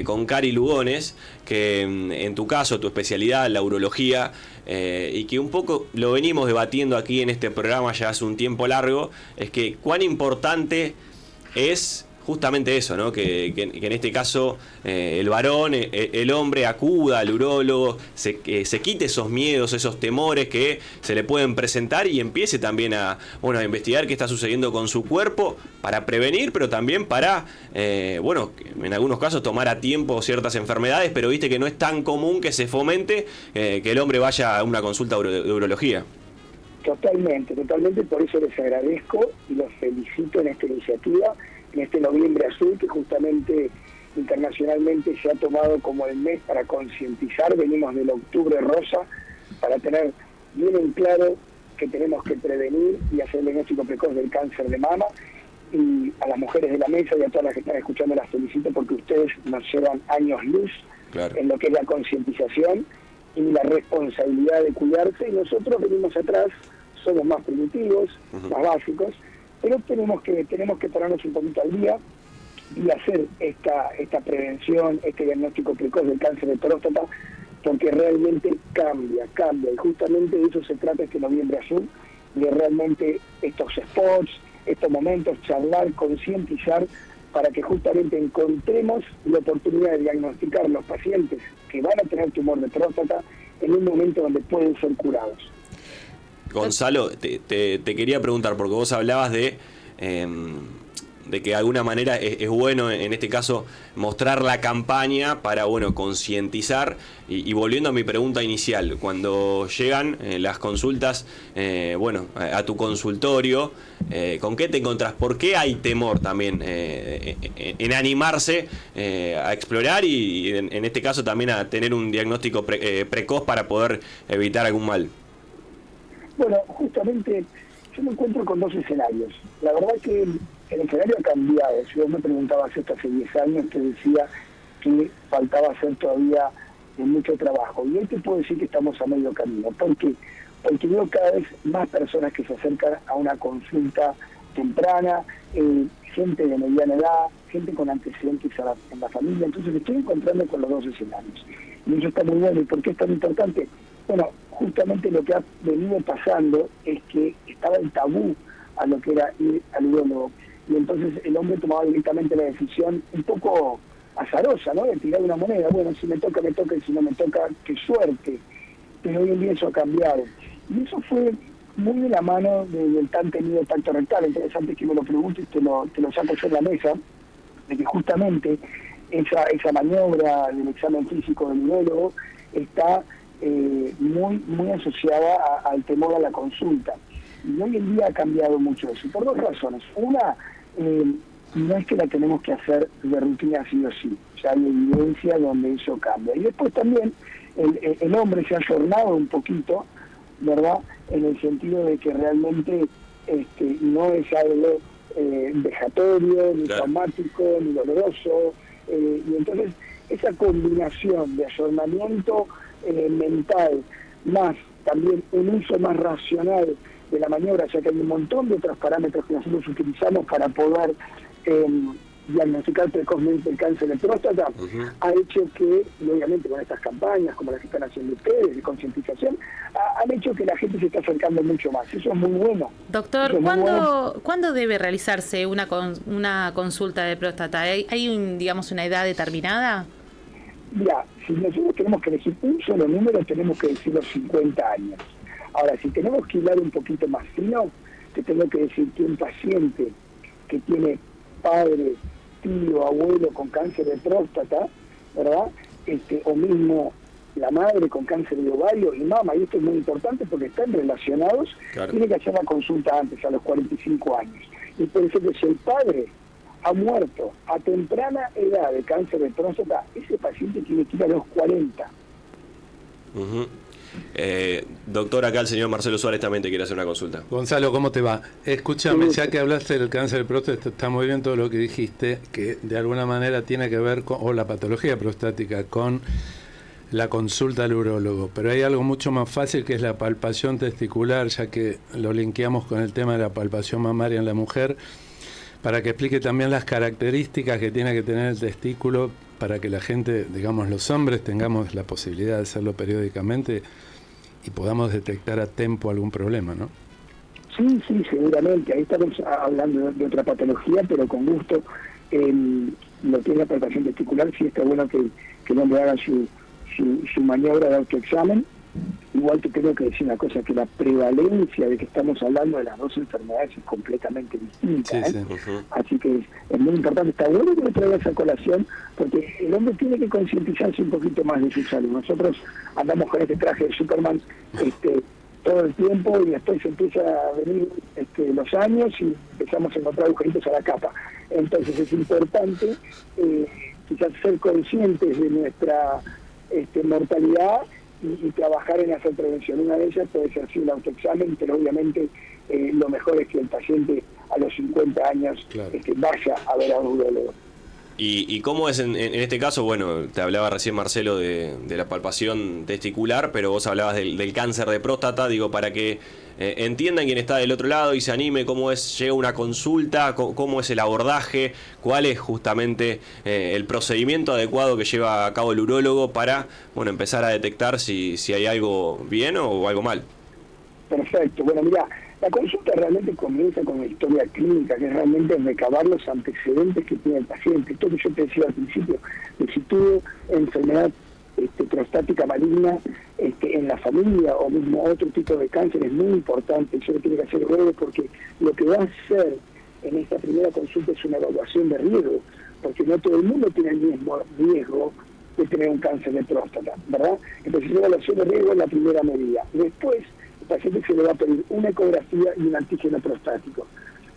con Cari Lugones, que en tu caso, tu especialidad, la urología, y que un poco lo venimos debatiendo aquí en este programa ya hace un tiempo largo, es que cuán importante es justamente eso, ¿no? Que en este caso el varón, el hombre acuda al urólogo, se quite esos miedos, esos temores que se le pueden presentar y empiece también a investigar qué está sucediendo con su cuerpo para prevenir, pero también para, en algunos casos tomar a tiempo ciertas enfermedades, pero viste que no es tan común que se fomente que el hombre vaya a una consulta de urología. Totalmente, por eso les agradezco y los felicito en esta iniciativa, en este Noviembre Azul, que justamente internacionalmente se ha tomado como el mes para concientizar. Venimos del Octubre Rosa para tener bien en claro que tenemos que prevenir y hacer el diagnóstico precoz del cáncer de mama. Y a las mujeres de la mesa y a todas las que están escuchando las felicito, porque ustedes nos llevan años luz, claro, en lo que es la concientización y la responsabilidad de cuidarse, y nosotros venimos atrás, somos más primitivos, más básicos, pero tenemos que ponernos un poquito al día y hacer esta prevención, este diagnóstico precoz del cáncer de próstata, porque realmente cambia, y justamente de eso se trata este Noviembre Azul, de realmente estos spots, estos momentos, charlar, concientizar, para que justamente encontremos la oportunidad de diagnosticar los pacientes que van a tener tumor de próstata en un momento donde pueden ser curados. Gonzalo, te quería preguntar, porque vos hablabas de que de alguna manera es bueno, en este caso, mostrar la campaña para, concientizar. Y volviendo a mi pregunta inicial, cuando llegan las consultas, a tu consultorio, ¿con qué te encontrás? ¿Por qué hay temor también en animarse a explorar y en este caso también a tener un diagnóstico precoz para poder evitar algún mal? Bueno, justamente yo me encuentro con dos escenarios. La verdad que el escenario ha cambiado. Si vos me preguntabas esto hace 10 años, te decía que faltaba hacer todavía mucho trabajo. Y hoy te puedo decir que estamos a medio camino. ¿Por qué? Porque veo cada vez más personas que se acercan a una consulta temprana, gente de mediana edad, gente con antecedentes en la familia. Entonces me estoy encontrando con los dos escenarios. Y eso está muy bueno. ¿Y por qué es tan importante? Bueno, justamente lo que ha venido pasando es que estaba el tabú a lo que era ir al urólogo. Y entonces el hombre tomaba directamente la decisión un poco azarosa, ¿no? De tirar una moneda. Bueno, si me toca, y si no me toca, qué suerte. Pero hoy en día eso ha cambiado. Y eso fue muy de la mano del tan temido tacto rectal. Interesante que me lo preguntes, te lo saco yo en la mesa, de que justamente esa maniobra del examen físico del urólogo está muy asociada al temor a la consulta. Y hoy en día ha cambiado mucho eso, por dos razones. Una, no es que la tenemos que hacer de rutina sí o sí, ya hay evidencia donde eso cambia. Y después también el hombre se ha ayornado un poquito, ¿verdad? En el sentido de que realmente no es algo vejatorio, ni traumático, ni doloroso, y entonces esa combinación de ayornamiento mental, más también un uso más racional de la maniobra, ya que hay un montón de otros parámetros que nosotros utilizamos para poder diagnosticar precozmente el cáncer de próstata, ha hecho que, y obviamente con estas campañas como las que están haciendo ustedes de concientización, han hecho que la gente se esté acercando mucho más. Eso es muy bueno. Doctor, ¿cuándo debe realizarse una consulta de próstata? ¿Hay una edad determinada? Mira, si nosotros tenemos que elegir un solo número, tenemos que decir los 50 años. Ahora, si tenemos que hilar un poquito más fino, te tengo que decir que un paciente que tiene padre, tío, abuelo con cáncer de próstata, ¿verdad? O mismo la madre con cáncer de ovario y mama, y esto es muy importante porque están relacionados, claro, tiene que hacer la consulta antes, a los 45 años. Y por eso que si el padre ha muerto a temprana edad de cáncer de próstata, ese paciente tiene que ir a los 40. Doctor, acá el señor Marcelo Suárez también te quiere hacer una consulta. Gonzalo, ¿cómo te va? Escúchame, ya que hablaste del cáncer de próstata, está muy bien todo lo que dijiste, que de alguna manera tiene que ver con, o la patología prostática, con la consulta al urólogo, pero hay algo mucho más fácil que es la palpación testicular, ya que lo linkeamos con el tema de la palpación mamaria en la mujer, para que explique también las características que tiene que tener el testículo para que la gente, digamos los hombres, tengamos la posibilidad de hacerlo periódicamente y podamos detectar a tiempo algún problema, ¿no? Sí, seguramente. Ahí estamos hablando de otra patología, pero con gusto. Lo que es la palpación testicular, sí está bueno que el hombre haga su maniobra de autoexamen. Igual que tengo que decir una cosa, que la prevalencia de que estamos hablando de las dos enfermedades es completamente distinta. Sí. Así que es muy importante, está bueno que me traiga esa colación, porque el hombre tiene que concientizarse un poquito más de su salud. Nosotros andamos con este traje de Superman todo el tiempo, y después empieza a venir los años y empezamos a encontrar agujeritos a la capa. Entonces es importante quizás ser conscientes de nuestra mortalidad y trabajar en hacer prevención. Una de ellas puede ser sí el autoexamen, pero obviamente lo mejor es que el paciente a los 50 años vaya a ver a un urólogo. ¿Y cómo es en este caso? Bueno, te hablaba recién Marcelo de la palpación testicular, pero vos hablabas del cáncer de próstata, digo, para que entiendan quién está del otro lado y se anime, cómo llega una consulta, cómo es el abordaje, cuál es justamente el procedimiento adecuado que lleva a cabo el urólogo para, bueno, empezar a detectar si hay algo bien o algo mal. Perfecto. Bueno, mira, la consulta realmente comienza con la historia clínica, que realmente es recabar los antecedentes que tiene el paciente. Esto que yo te decía al principio, de si tuvo enfermedad prostática maligna en la familia o mismo otro tipo de cáncer, es muy importante. Eso lo tiene que hacer luego, porque lo que va a hacer en esta primera consulta es una evaluación de riesgo, porque no todo el mundo tiene el mismo riesgo de tener un cáncer de próstata, ¿verdad? Entonces la evaluación de riesgo es la primera medida. Después, el paciente se le va a pedir una ecografía y un antígeno prostático.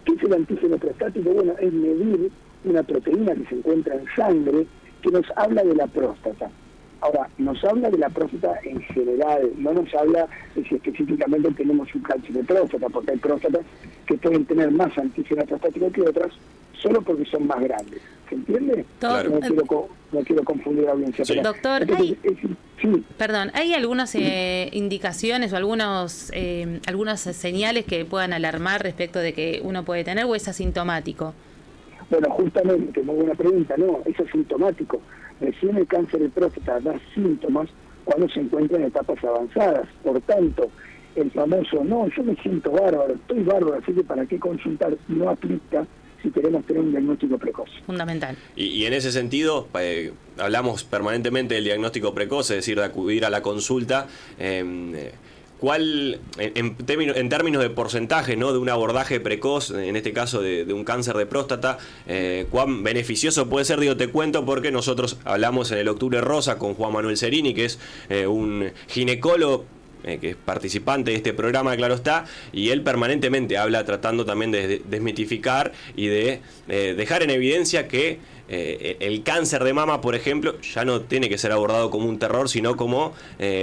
¿Qué es el antígeno prostático? Bueno, es medir una proteína que se encuentra en sangre que nos habla de la próstata. Ahora, nos habla de la próstata en general, no nos habla de si específicamente tenemos un cáncer de próstata, porque hay próstatas que pueden tener más antígeno prostático que otras, solo porque son más grandes. ¿Se entiende? Claro. No quiero confundir a la audiencia. Sí. Doctor, entonces, ¿hay algunas indicaciones o algunas señales que puedan alarmar respecto de que uno puede tener, o es asintomático? Bueno, justamente, muy buena pregunta, no, es asintomático. Recién el cáncer de próstata da síntomas cuando se encuentra en etapas avanzadas. Por tanto, el famoso, no, yo me siento bárbaro, estoy bárbaro, así que ¿para qué consultar? No aplica si queremos tener un diagnóstico precoz. Fundamental. Y en ese sentido, hablamos permanentemente del diagnóstico precoz, es decir, de acudir a la consulta. ¿Cuál, en términos de porcentaje, ¿no?, de un abordaje precoz, en este caso de un cáncer de próstata, cuán beneficioso puede ser? Digo, te cuento porque nosotros hablamos en el Octubre Rosa con Juan Manuel Cerini, que es un ginecólogo que es participante de este programa, claro está, y él permanentemente habla tratando también de desmitificar y de dejar en evidencia que el cáncer de mama, por ejemplo, ya no tiene que ser abordado como un terror, sino como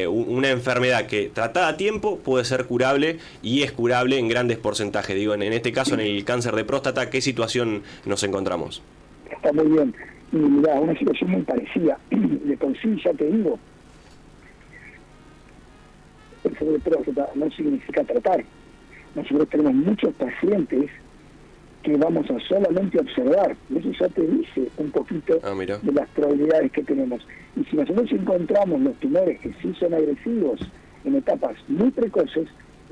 una enfermedad que, tratada a tiempo, puede ser curable y es curable en grandes porcentajes. Digo, en este caso, en el cáncer de próstata, ¿qué situación nos encontramos? Está muy bien. Y mirá, una situación muy parecida. De por sí, ya te digo, el cáncer de próstata no significa tratar. Nosotros tenemos muchos pacientes que vamos a solamente observar, y eso ya te dice un poquito de las probabilidades que tenemos. Y si nosotros encontramos los tumores que sí son agresivos en etapas muy precoces,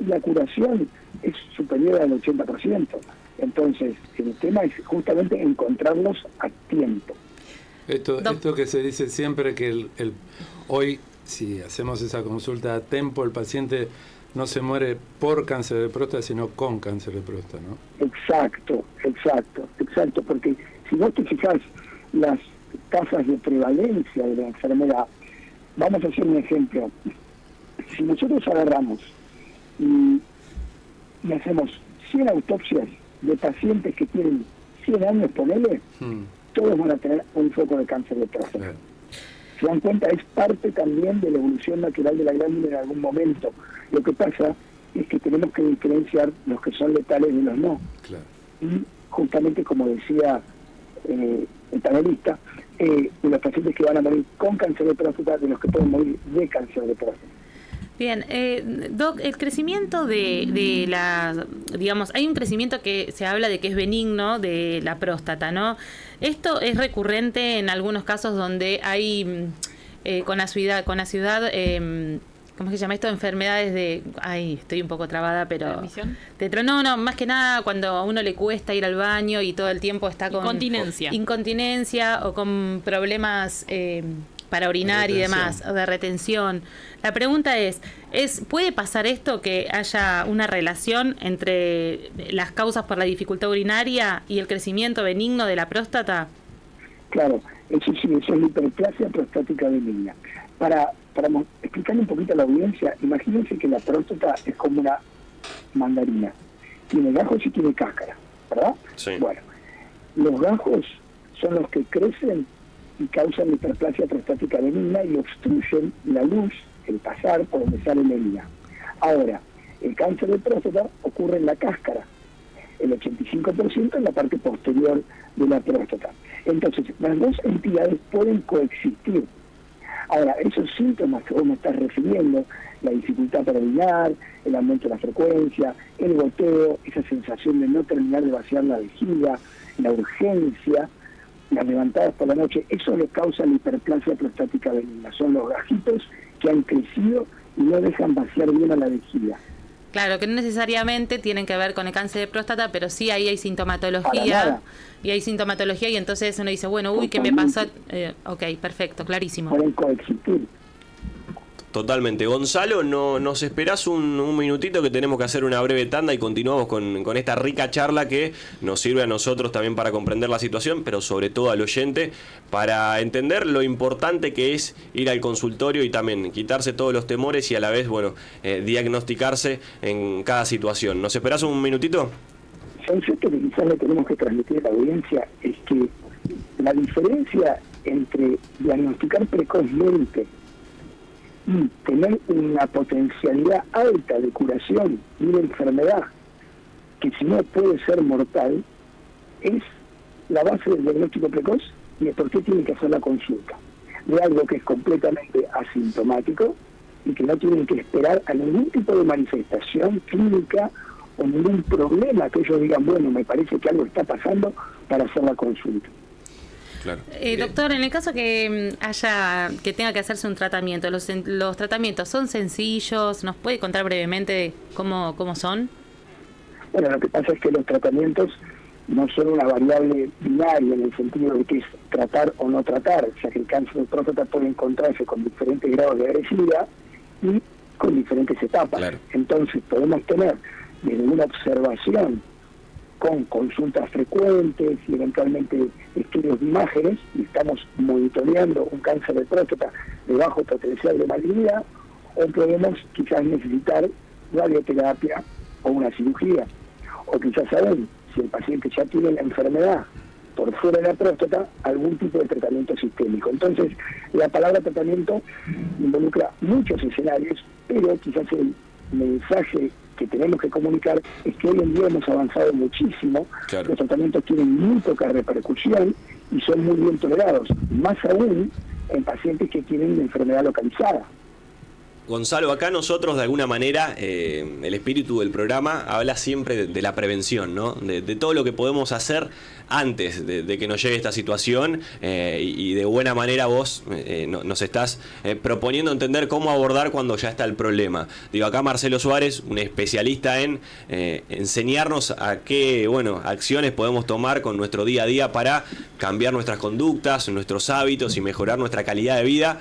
la curación es superior al 80%. Entonces, el tema es justamente encontrarlos a tiempo. Esto que se dice siempre, que hoy, si hacemos esa consulta a tiempo, el paciente no se muere por cáncer de próstata, sino con cáncer de próstata, ¿no? Exacto, porque si vos te fijás las tasas de prevalencia de la enfermedad, vamos a hacer un ejemplo. Si nosotros agarramos y hacemos 100 autopsias de pacientes que tienen 100 años, ponele, todos van a tener un foco de cáncer de próstata. Se dan cuenta, es parte también de la evolución natural de la glándula en algún momento. Lo que pasa es que tenemos que diferenciar los que son letales de los no. Claro. Y justamente, como decía el panelista, los pacientes que van a morir con cáncer de próstata de los que pueden morir de cáncer de próstata. Bien, Doc, el crecimiento de la, digamos, hay un crecimiento que se habla de que es benigno de la próstata, ¿no? Esto es recurrente en algunos casos donde hay con asiduidad, ¿cómo se llama esto? Enfermedades de... Ay, estoy un poco trabada, pero... ¿Transmisión? No, más que nada cuando a uno le cuesta ir al baño y todo el tiempo está con... Incontinencia o con problemas... para orinar y demás, o de retención. La pregunta es, ¿puede pasar esto, que haya una relación entre las causas por la dificultad urinaria y el crecimiento benigno de la próstata? Claro, eso sí, eso es la hiperplasia prostática benigna. Para explicarle un poquito a la audiencia, imagínense que la próstata es como una mandarina. Tiene gajos y tiene cáscara, ¿verdad? Sí. Bueno, los gajos son los que crecen y causan hiperplasia prostática benigna y obstruyen la luz, el pasar por donde sale la orina. Ahora, el cáncer de próstata ocurre en la cáscara, el 85% en la parte posterior de la próstata. Entonces, las dos entidades pueden coexistir. Ahora, esos síntomas que vos me estás refiriendo, la dificultad para orinar, el aumento de la frecuencia, el goteo, esa sensación de no terminar de vaciar la vejiga, la urgencia, las levantadas por la noche, eso le causa la hiperplasia prostática benigna. Son los gajitos que han crecido y no dejan vaciar bien a la vejiga. Claro, que no necesariamente tienen que ver con el cáncer de próstata, pero sí ahí hay sintomatología. Y hay sintomatología y entonces uno dice, bueno, uy, ¿qué me pasó? Ok, perfecto, clarísimo. Pueden coexistir. Totalmente. Gonzalo, ¿nos esperás un minutito que tenemos que hacer una breve tanda y continuamos con esta rica charla que nos sirve a nosotros también para comprender la situación, pero sobre todo al oyente, para entender lo importante que es ir al consultorio y también quitarse todos los temores y a la vez, bueno, diagnosticarse en cada situación. ¿Nos esperás un minutito? Concepto que quizás le tenemos que transmitir a la audiencia es que la diferencia entre diagnosticar precozmente y tener una potencialidad alta de curación de una enfermedad que si no puede ser mortal es la base del diagnóstico precoz y de por qué tienen que hacer la consulta de algo que es completamente asintomático y que no tienen que esperar a ningún tipo de manifestación clínica o ningún problema que ellos digan, bueno, me parece que algo está pasando para hacer la consulta. Claro. Doctor, en el caso que tenga que hacerse un tratamiento, ¿los tratamientos son sencillos? ¿Nos puede contar brevemente cómo son? Bueno, lo que pasa es que los tratamientos no son una variable binaria en el sentido de que es tratar o no tratar, o sea que el cáncer de próstata puede encontrarse con diferentes grados de agresividad y con diferentes etapas. Claro. Entonces podemos tener desde una observación con consultas frecuentes y eventualmente estudios de imágenes, y estamos monitoreando un cáncer de próstata de bajo potencial de malignidad, o podemos quizás necesitar radioterapia o una cirugía, o quizás aún, si el paciente ya tiene la enfermedad por fuera de la próstata, algún tipo de tratamiento sistémico. Entonces, la palabra tratamiento involucra muchos escenarios, pero quizás el mensaje que tenemos que comunicar es que hoy en día hemos avanzado muchísimo. Claro. Los tratamientos tienen muy poca repercusión y son muy bien tolerados, más aún en pacientes que tienen una enfermedad localizada. Gonzalo, acá nosotros de alguna manera, el espíritu del programa habla siempre de la prevención, ¿no? De todo lo que podemos hacer antes de que nos llegue esta situación y de buena manera vos nos estás proponiendo entender cómo abordar cuando ya está el problema. Digo, acá Marcelo Suárez, un especialista en enseñarnos a qué, acciones podemos tomar con nuestro día a día para cambiar nuestras conductas, nuestros hábitos y mejorar nuestra calidad de vida.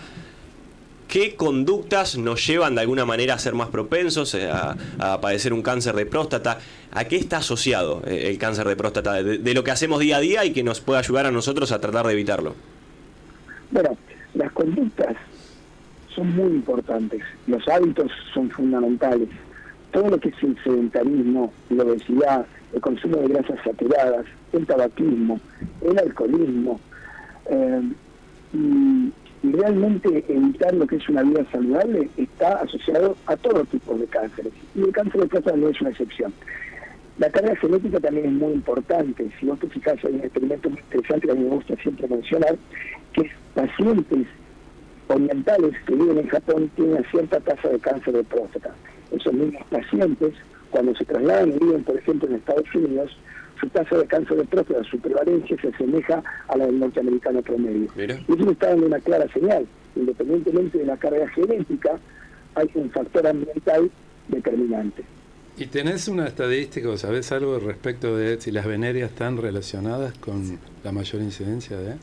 ¿Qué conductas nos llevan de alguna manera a ser más propensos a padecer un cáncer de próstata? ¿A qué está asociado el cáncer de próstata? De lo que hacemos día a día y que nos puede ayudar a nosotros a tratar de evitarlo. Bueno, las conductas son muy importantes. Los hábitos son fundamentales. Todo lo que es el sedentarismo, la obesidad, el consumo de grasas saturadas, el tabaquismo, el alcoholismo, y realmente evitar lo que es una vida saludable está asociado a todo tipo de cánceres. Y el cáncer de próstata no es una excepción. La carga genética también es muy importante. Si vos te fijas, hay un experimento muy interesante que a mí me gusta siempre mencionar, que es pacientes orientales que viven en Japón tienen una cierta tasa de cáncer de próstata. Esos mismos pacientes, cuando se trasladan y viven, por ejemplo, en Estados Unidos, su tasa de cáncer de próstata, su prevalencia se asemeja a la del norteamericano promedio. Mira. Y eso está dando una clara señal. Independientemente de la carga genética, hay un factor ambiental determinante. ¿Y tenés una estadística o sabés algo respecto de si las venerias están relacionadas con la mayor incidencia de...?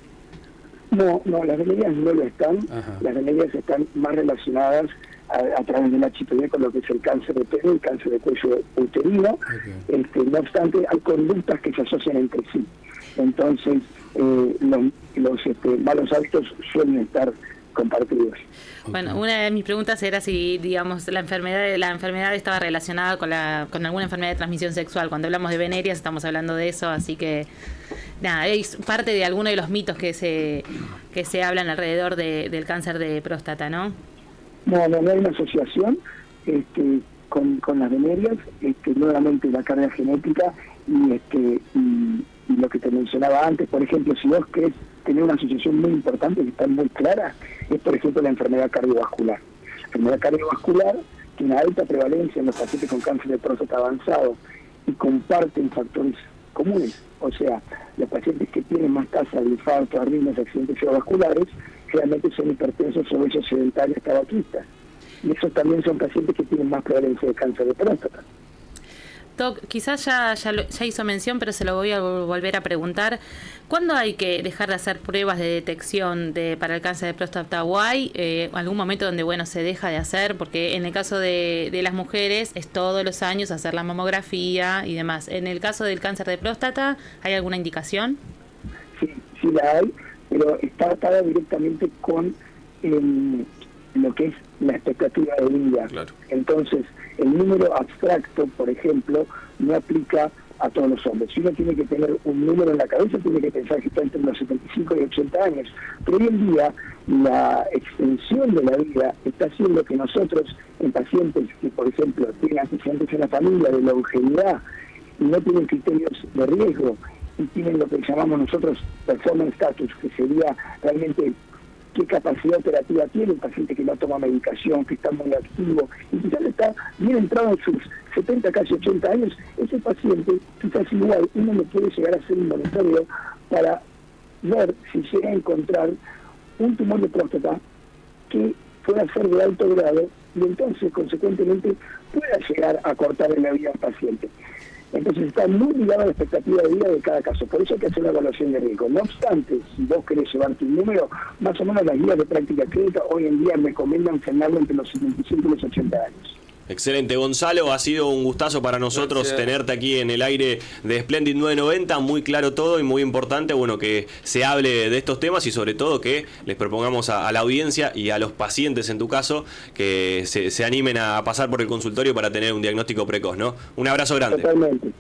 No, las venerias no lo están. Ajá. Las venerias están más relacionadas a través del HPV con lo que es el cáncer de pene y el cáncer de cuello uterino. Okay. No obstante, hay conductas que se asocian entre sí. Entonces, los malos hábitos suelen estar compartidos. Bueno, una de mis preguntas era si, digamos, la enfermedad estaba relacionada con alguna enfermedad de transmisión sexual. Cuando hablamos de venerias estamos hablando de eso, así que nada, es parte de alguno de los mitos que se hablan alrededor del cáncer de próstata, ¿no? No hay una asociación con las venerias, nuevamente la carga genética y lo que te mencionaba antes. Por ejemplo, si vos querés tener una asociación muy importante que está muy clara, es por ejemplo la enfermedad cardiovascular. La enfermedad cardiovascular tiene una alta prevalencia en los pacientes con cáncer de próstata avanzado y comparten factores comunes. O sea, los pacientes que tienen más tasa de infarto, arritmias, accidentes cerebrovasculares, generalmente son hipertensos, obesos, sedentarios, tabaquistas. Y esos también son pacientes que tienen más prevalencia de cáncer de próstata. Doc, quizás ya hizo mención, pero se lo voy a volver a preguntar. ¿Cuándo hay que dejar de hacer pruebas de detección para el cáncer de próstata? ¿O hay algún momento donde se deja de hacer? Porque en el caso de las mujeres es todos los años hacer la mamografía y demás. En el caso del cáncer de próstata, ¿hay alguna indicación? Sí la hay, pero está atada directamente con lo que es la expectativa de vida. Claro. Entonces, el número abstracto, por ejemplo, no aplica a todos los hombres. Si uno tiene que tener un número en la cabeza, tiene que pensar que está entre los 75 y 80 años. Pero hoy en día, la extensión de la vida está haciendo que nosotros, en pacientes que, por ejemplo, tienen antecedentes en la familia de longevidad y no tienen criterios de riesgo y tienen lo que llamamos nosotros performance status, que sería realmente qué capacidad operativa tiene un paciente que no toma medicación, que está muy activo, y quizás está bien entrado en sus 70, casi 80 años, ese paciente quizás igual uno le puede llegar a hacer un monitoreo para ver si llega a encontrar un tumor de próstata que pueda ser de alto grado y entonces consecuentemente pueda llegar a cortar en la vida al paciente. Entonces está muy ligada a la expectativa de vida de cada caso. Por eso hay que hacer una evaluación de riesgo. No obstante, si vos querés llevarte un número, más o menos las guías de práctica clínica hoy en día recomiendan frenarlo entre los 75 y los 80 años. Excelente, Gonzalo, ha sido un gustazo para nosotros tenerte aquí en el aire de Splendid 990, muy claro todo y muy importante, que se hable de estos temas y sobre todo que les propongamos a la audiencia y a los pacientes en tu caso que se animen a pasar por el consultorio para tener un diagnóstico precoz, ¿no? Un abrazo grande. Totalmente.